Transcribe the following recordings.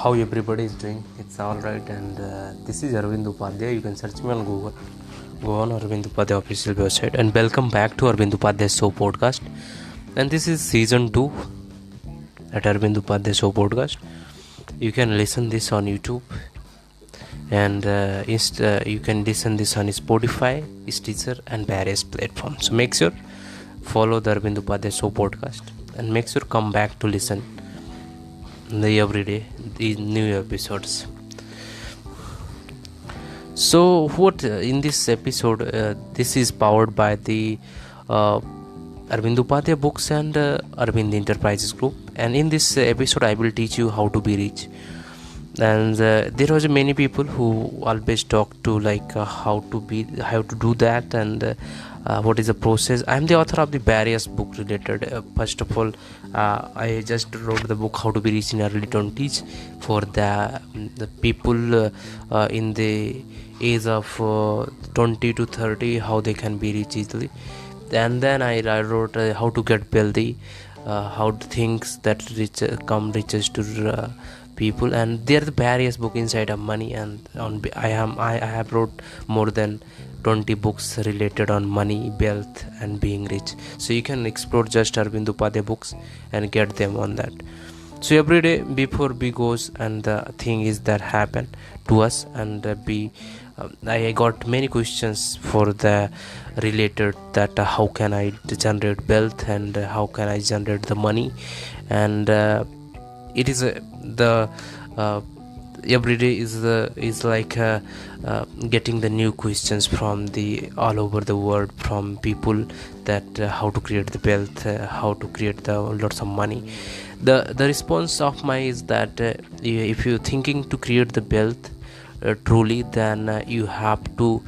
how everybody is doing. It's all right, and this is Arvind Upadhyay. You can search me on Google. Go on Arvind Upadhyay official website, and welcome back to Arvind Upadhyay Show podcast. And this is season 2 at Arvind Upadhyay Show podcast. You can listen this on YouTube, and you can listen this on Spotify, Stitcher, and various platforms. So make sure follow the Arvind Upadhyay Show podcast, and make sure come back to listen every day the new episodes. So what in this episode, this is powered by the Arvind Upadhyay books and Arvind Enterprises Group, and in this episode I will teach you how to be rich. And there was many people who always talk to how to do that, and what is the process. I am the author of the various book related. First of all, I just wrote the book How to Be Rich in Early 20s for the people in the age of 20 to 30, how they can be rich easily. And then I wrote How to Get Wealthy, how things that come riches to people, and there are the various book inside of money. And I have wrote more than 20 books related on money, wealth, and being rich. So you can explore just Arvind Upadhyay books and get them on that. So every day before we goes, and the thing is that happen to us, and I got many questions for the related that how can I generate wealth, and how can I generate the money. And it is the every day is like getting the new questions from the all over the world, from people that how to create the wealth, how to create the lots of money. The response of mine is that if you're thinking to create the wealth truly, then you have to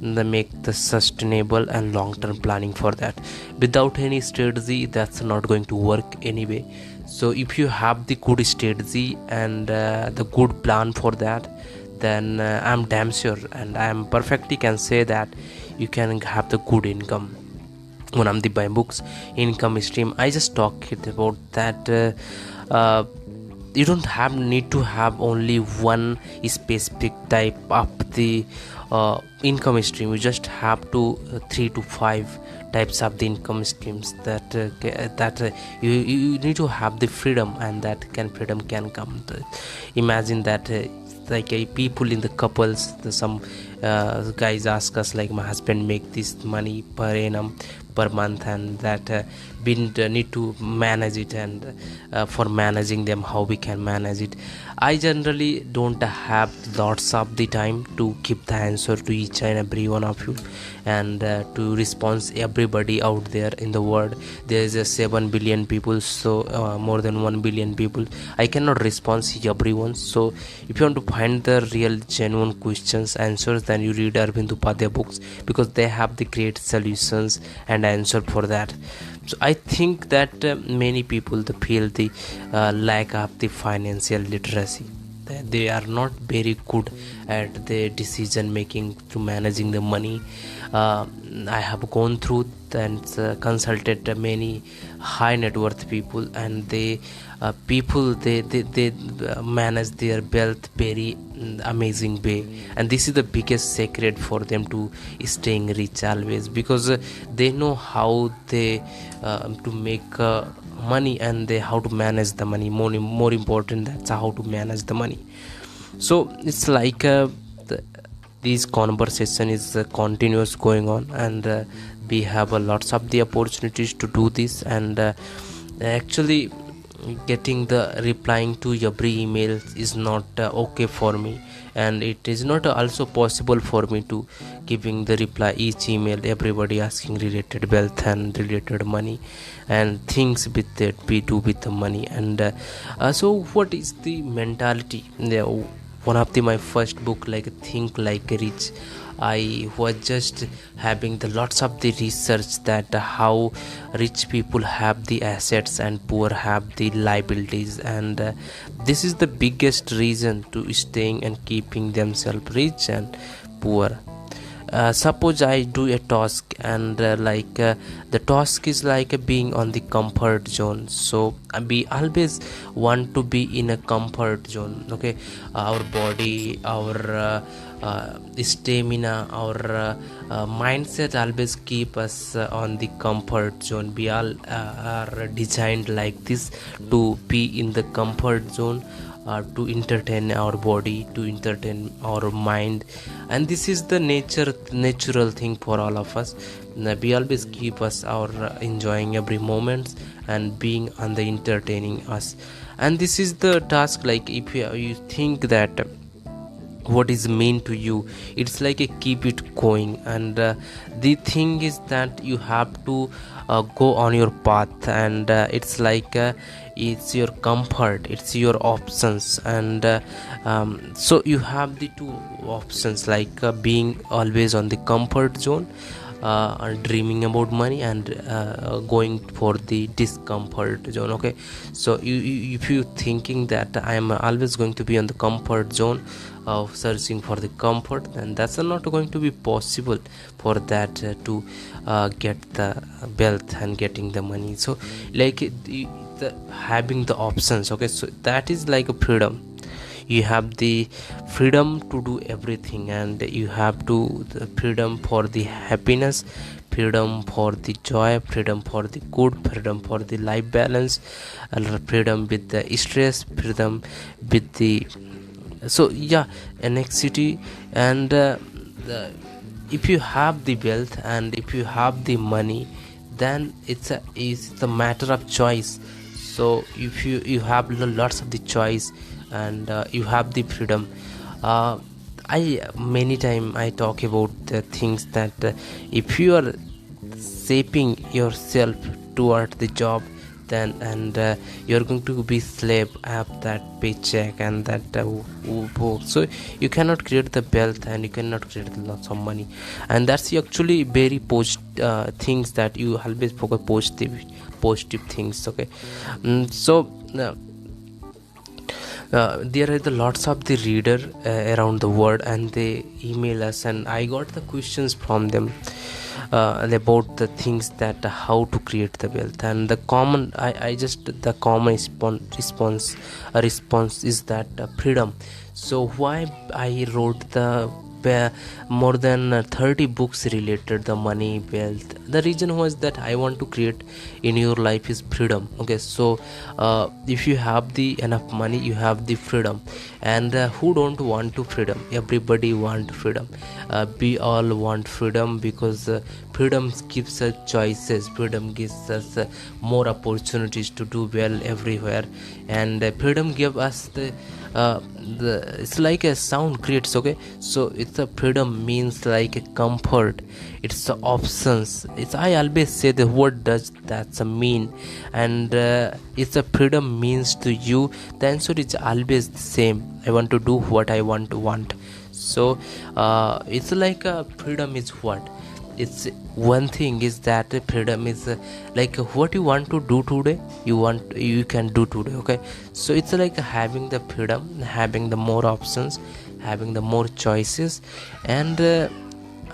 make the sustainable and long-term planning for that. Without any strategy, that's not going to work anyway. So if you have the good strategy and the good plan for that, then I'm damn sure, and I am perfectly can say that you can have the good income. One of the my books, income stream, I just talk it about that. You don't need to have only one specific type of the income stream. You just have to 3 to 5 types of the income streams that you need to have the freedom, and that freedom can come to, imagine that people in the couples, some guys ask us like, my husband make this money per annum, per month, and that we need to manage it, and for managing them, how we can manage it. I generally don't have lots of the time to keep the answer to each and every one of you, and to respond everybody out there in the world. There is a 7 billion people, so more than 1 billion people. I cannot respond to everyone. So if you want to find the real genuine questions answers, then you read Arvind Upadhyay books, because they have the great solutions and answer for that. So I think that many people feel the lack of the financial literacy. They are not very good at the decision making to managing the money. I have gone through and consulted many high net worth people, and they manage their wealth very amazing way, and this is the biggest secret for them to staying rich always, because they know how they to make money, and they how to manage the money. More important, that's how to manage the money. So it's like this conversation is continuous going on, and we have lots of the opportunities to do this, and actually getting the replying to every email is not okay for me, and it is not also possible for me to giving the reply each email everybody asking related wealth and related money and things with that we do with the money. And so what is the mentality? One of my first book, like Think Like Rich, I was just having the lots of the research that how rich people have the assets and poor have the liabilities, and this is the biggest reason to staying and keeping themselves rich and poor. suppose I do a task, and the task is like being on the comfort zone. So we always want to be in a comfort zone. Okay, our body, our stamina, our mindset always keep us on the comfort zone. We all are designed like this, to be in the comfort zone, to entertain our body, to entertain our mind. And this is the natural thing for all of us. We always keep us our enjoying every moment and being on the entertaining us. And this is the task, like if you think that what is mean to you, it's like a keep it going. And the thing is that you have to go on your path, and it's like it's your comfort, it's your options. And so you have the two options, like being always on the comfort zone, dreaming about money, and going for the discomfort zone. Okay, so if you thinking that I am always going to be on the comfort zone of searching for the comfort, then that's not going to be possible for that to get the wealth and getting the money. So like having the options. Okay, so that is like a freedom. You have the freedom to do everything, and you have to the freedom for the happiness, freedom for the joy, freedom for the good, freedom for the life balance, freedom with the stress, freedom with the, so yeah, anxiety. And if you have the wealth and if you have the money, then it's a matter of choice. So if you have lots of the choice, and you have the freedom. I many time I talk about the things that if you are shaping yourself toward the job, then and you're going to be slave of that paycheck and that work. So you cannot create the wealth, and you cannot create lots of money. And that's actually very things that you always focus positive things. Okay, so there are the lots of the reader around the world, and they email us, and I got the questions from them about the things that how to create the wealth. And the common the common response is that freedom. So why I wrote the more than 30 books related the money, wealth. The reason was that I want to create in your life is freedom. Okay, so if you have the enough money, you have the freedom. And who don't want to freedom? Everybody want freedom. We all want freedom, because freedom gives us choices, freedom gives us more opportunities to do well everywhere. And freedom give us the it's like a sound creates. Okay, so it's a freedom means like a comfort, it's the options. It's, I always say the word does that's a mean. And it's a freedom means to you, the answer is always the same. I want to do what I want. So it's like a freedom is what, it's one thing is that freedom is like what you want to do today, you can do today. Okay, so it's like having the freedom, having the more options, having the more choices. And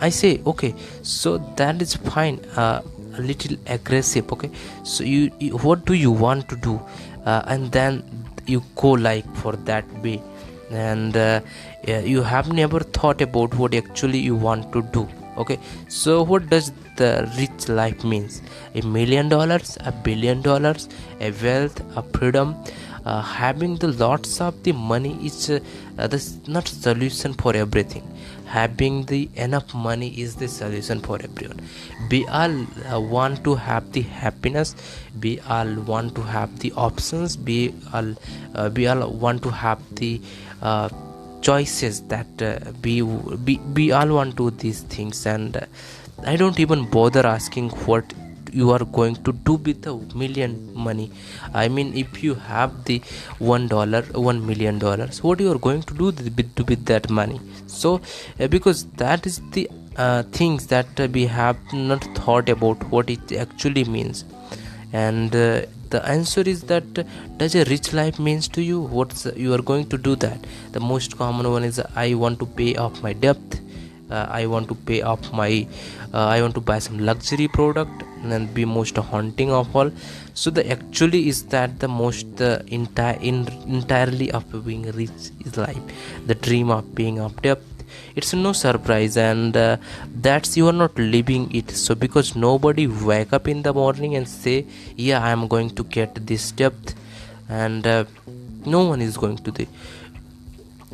I say okay, so that is fine, a little aggressive. Okay, so you what do you want to do, and then you go like for that way. And you have never thought about what actually you want to do. Okay, so what does the rich life means? $1 million, $1 billion, a wealth, a freedom. Having the lots of the money is not solution for everything. Having the enough money is the solution for everyone. We all want to have the happiness, we all want to have the options, we all want to have the choices, that we all want to do these things. And I don't even bother asking what you are going to do with the million money. I mean, if you have the $1 million, what you are going to do with that money? So because that is the things that we have not thought about what it actually means. And the answer is that does a rich life means to you? What's you are going to do that? The most common one is I want to pay off my debt, I want to pay off my I want to buy some luxury product and be most haunting of all. So the actually is that the most entirely of being rich is life, the dream of being of depth. It's no surprise, and that's you are not living it. So because nobody wake up in the morning and say, yeah, I am going to get this depth, and no one is going to the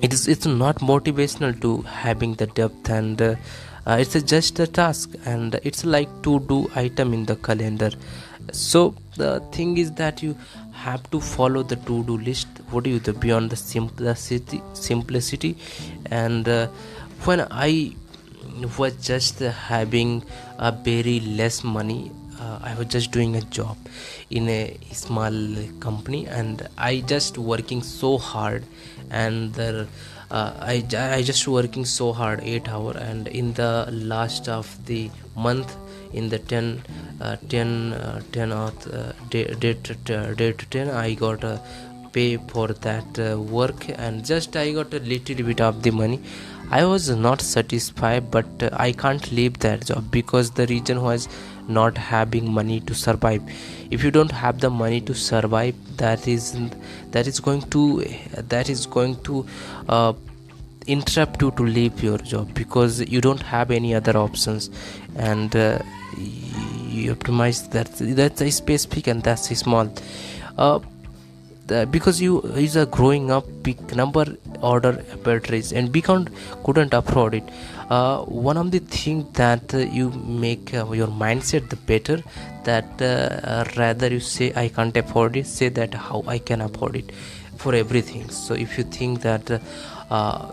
it's not motivational to having the depth, and it's just a task, and it's like to do item in the calendar. So the thing is that you have to follow the to-do list. What do you the beyond the simplicity. And when I was just having a very less money, I was just doing a job in a small company, and I just working so hard, and I just working so hard 8 hour, and in the last of the month, in the 10 date 10, I got a pay for that work, and just I got a little bit of the money. I was not satisfied, but I can't leave that job because the reason was not having money to survive. If you don't have the money to survive, that is going to interrupt you to leave your job, because you don't have any other options, and you optimize that's a specific and that's a small, because you is a growing up big number order batteries and we couldn't afford it. One of the things that you make your mindset the better, that rather you say I can't afford it, say that how I can afford it for everything. So if you think that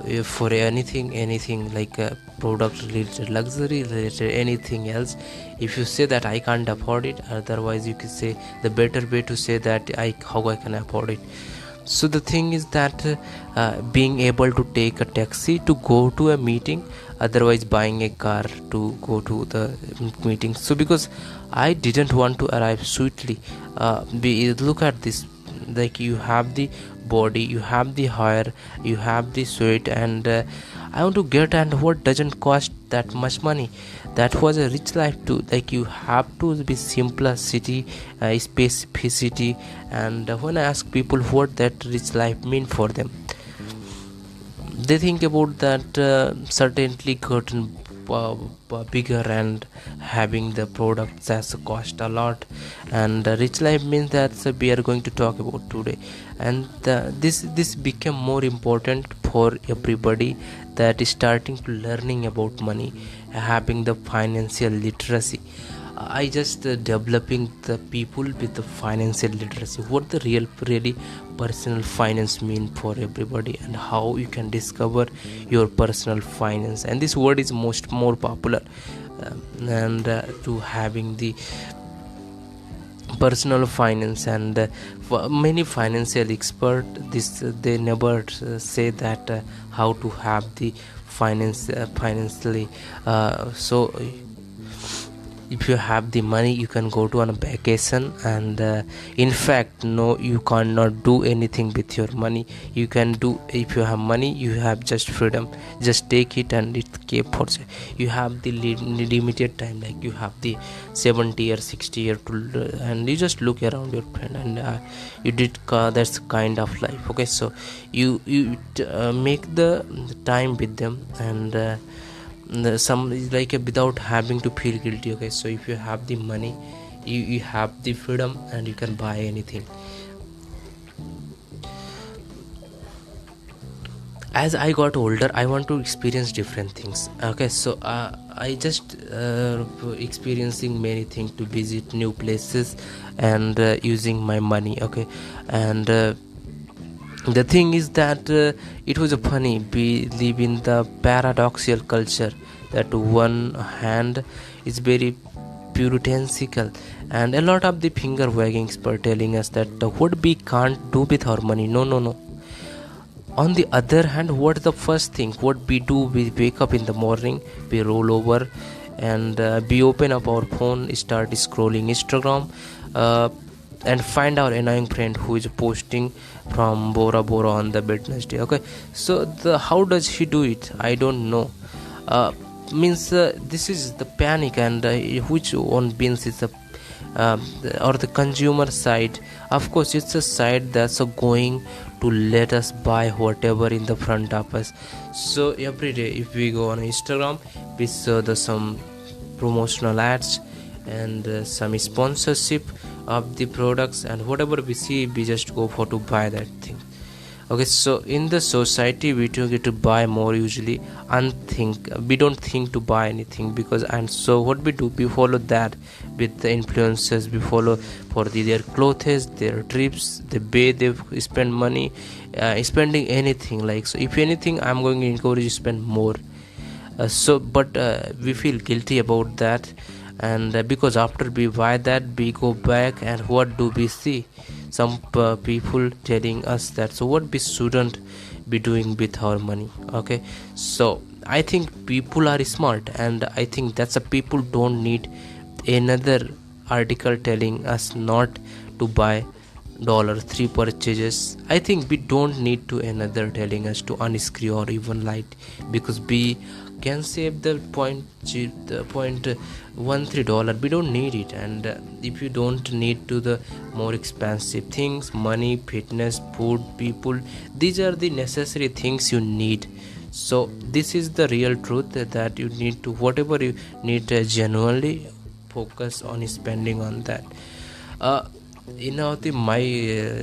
if for anything like product related, luxury related, anything else, if you say that I can't afford it, otherwise you can say the better way to say that how I can afford it. So the thing is that being able to take a taxi to go to a meeting, otherwise buying a car to go to the meeting. So because I didn't want to arrive sweetly, look at this, like you have the body, you have the hair, you have the sweat, and I want to get, and what doesn't cost that much money. That was a rich life too. Like you have to be simplicity, specificity. And when I ask people what that rich life mean for them, they think about that certainly gotten bigger and having the products as cost a lot. And rich life means that we are going to talk about today, and this became more important for everybody that is starting to learning about money, having the financial literacy. I just developing the people with the financial literacy, what the really personal finance mean for everybody, and how you can discover your personal finance. And this word is more popular, and to having the personal finance. And for many financial expert, this they never say that how to have the financially. So if you have the money, you can go to on a vacation, and in fact no, you cannot do anything with your money. You can do, if you have money, you have just freedom, just take it, and it kept for you have the limited time, like you have the 70 or 60 year to, and you just look around your friend, and you did that's kind of life. Okay, so you make the time with them, and some is like without having to feel guilty. Okay, so if you have the money, you have the freedom, and you can buy anything. As I got older, I want to experience different things. Okay, so I just experiencing many things, to visit new places, and using my money. Okay, and the thing is that it was funny, we live in the paradoxical culture, that one hand is very puritanical, and a lot of the finger wagging experts telling us that what we can't do with our money. No. On the other hand, what the first thing what we do, we wake up in the morning, we roll over, and we open up our phone, start scrolling Instagram, and find our annoying friend who is posting from Bora Bora on the Wednesday. Okay, so how does he do it? I don't know. means this is the panic, and which one means is the or the consumer side. Of course, it's a side that's going to let us buy whatever in the front of us. So every day if we go on Instagram, we saw the some promotional ads and some sponsorship of the products, and whatever we see we just go for to buy that thing. Okay, so in the society we don't get to buy more usually, we don't think to buy anything, because, and so what we do, we follow that with the influencers, we follow for their clothes, their trips, the way they spend money, spending anything. Like, so if anything I'm going to encourage you to spend more. But we feel guilty about that, and because after we buy that we go back, and what do we see? Some people telling us that so what we shouldn't be doing with our money. Okay, so I think people are smart, and I think that's a people don't need another article telling us not to buy $3 purchases. I think we don't need to another telling us to unscrew or even light, because we can save the $0.13. We don't need it. And if you don't need to the more expensive things, money, fitness, food, people, these are the necessary things you need. So this is the real truth, that you need to whatever you need, genuinely focus on spending on that. In my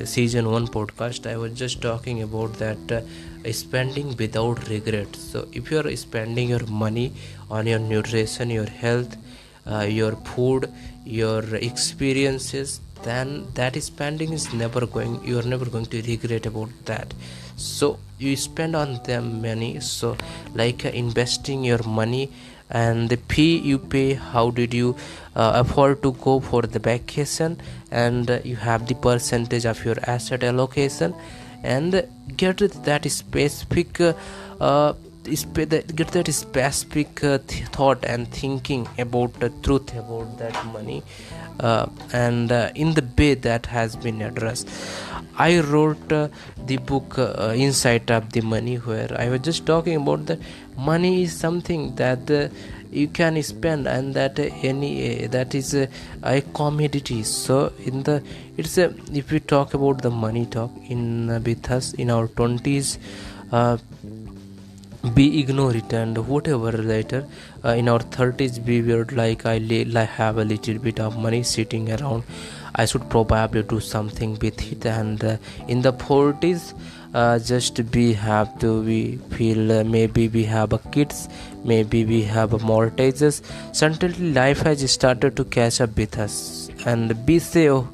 season 1 podcast, I was just talking about that spending without regret. So if you are spending your money on your nutrition, your health, your food, your experiences, then that spending is you are never going to regret about that. So you spend on them money, so like investing your money, and the fee you pay, how did you afford to go for the vacation, and you have the percentage of your asset allocation, and get that specific thought and thinking about the truth about that money, and in the way that has been addressed. I wrote the book Insight of the Money, where I was just talking about that money is something that you can spend, and that that is a commodity. So if we talk about the money talk in with us in our 20s, we ignore it, and whatever later in our 30s we were like, I have a little bit of money sitting around, I should probably do something with it. And in the 40s, just we feel maybe we have a kids, maybe we have a mortgages. Suddenly life has started to catch up with us, and we say, oh,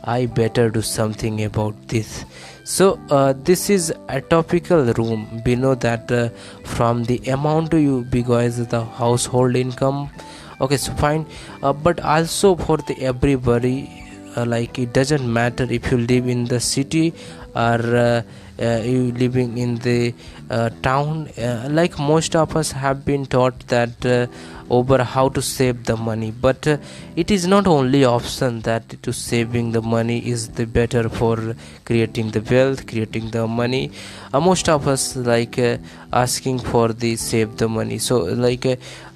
I better do something about this. So this is a topical room. We know that from the amount you because the household income. Okay, so fine, but also for the everybody, like it doesn't matter if you live in the city or you living in the town. Like most of us have been taught that over how to save the money, but it is not only option that to saving the money is the better for creating the wealth, creating the money. Most of us like asking for the save the money. So like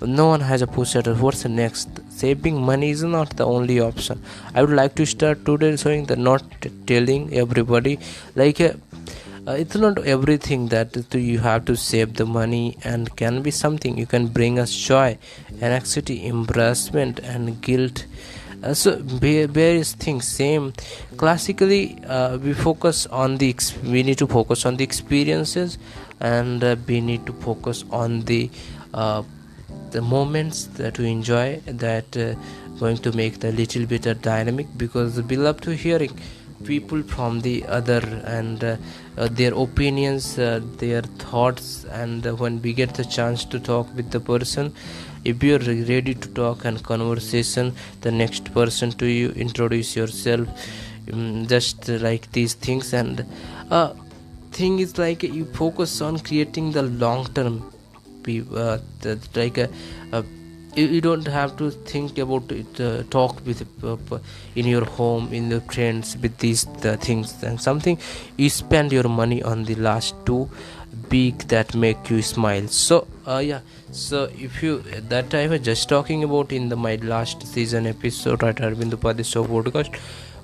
no one has a push at what's the next. Saving money is not the only option. I would like to start today showing the not telling everybody like it's not everything that you have to save the money, and can be something you can bring us joy, anxiety, embarrassment, and guilt. So various things. Same classically, we need to focus on the experiences, and we need to focus on the moments that we enjoy, that going to make the little bit dynamic, because we love to hearing people from the other, and their opinions, their thoughts. And when we get the chance to talk with the person, if you're ready to talk and conversation, the next person to you, introduce yourself, just like these things. And thing is like you focus on creating the long term you don't have to think about it, talk with in your home, in your friends, with these things, and something you spend your money on the last 2 week that make you smile. So Yeah. So if you that I was just talking about in my last season episode at Arvind Upadhyay show podcast,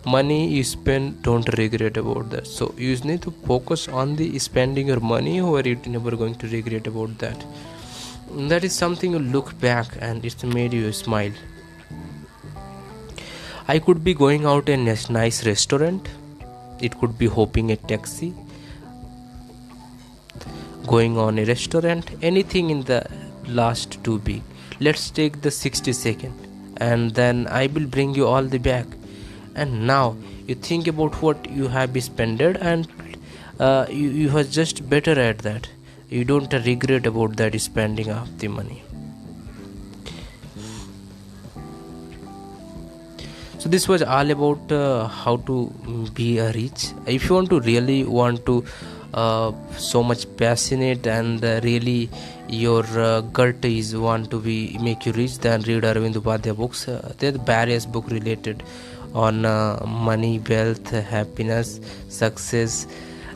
money you spend, don't regret about that. So you need to focus on the spending your money, or you're never going to regret about that. That is something you look back and it's made you smile. I could be going out in a nice restaurant. It could be hopping a taxi, going on a restaurant, anything in the last to be. Let's take the 60 second, and then I will bring you all the back. And now you think about what you have spent, and you are just better at that. You don't regret about that spending of the money. So this was all about how to be a rich. If you want to really want to so much passionate and really your gut is want to be make you rich, then read Arvind Upadhyay books. There are various book related on money, wealth, happiness, success,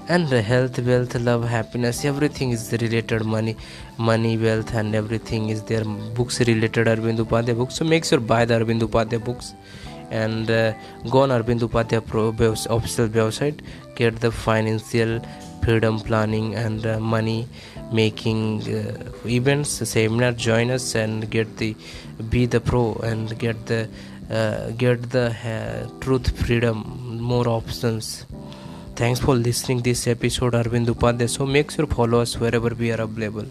and health, wealth, love, happiness. Everything is related money, wealth, and everything is there. Books related Arvind Upadhyay books. So make sure buy the Arvind Upadhyay books and go on Arvind Upadhyay official website, get the financial freedom planning and money making events, seminar, join us and get the be the pro and get the truth, freedom, more options. Thanks for listening this episode Arvind Upadhyay. So make sure follow us wherever we are available.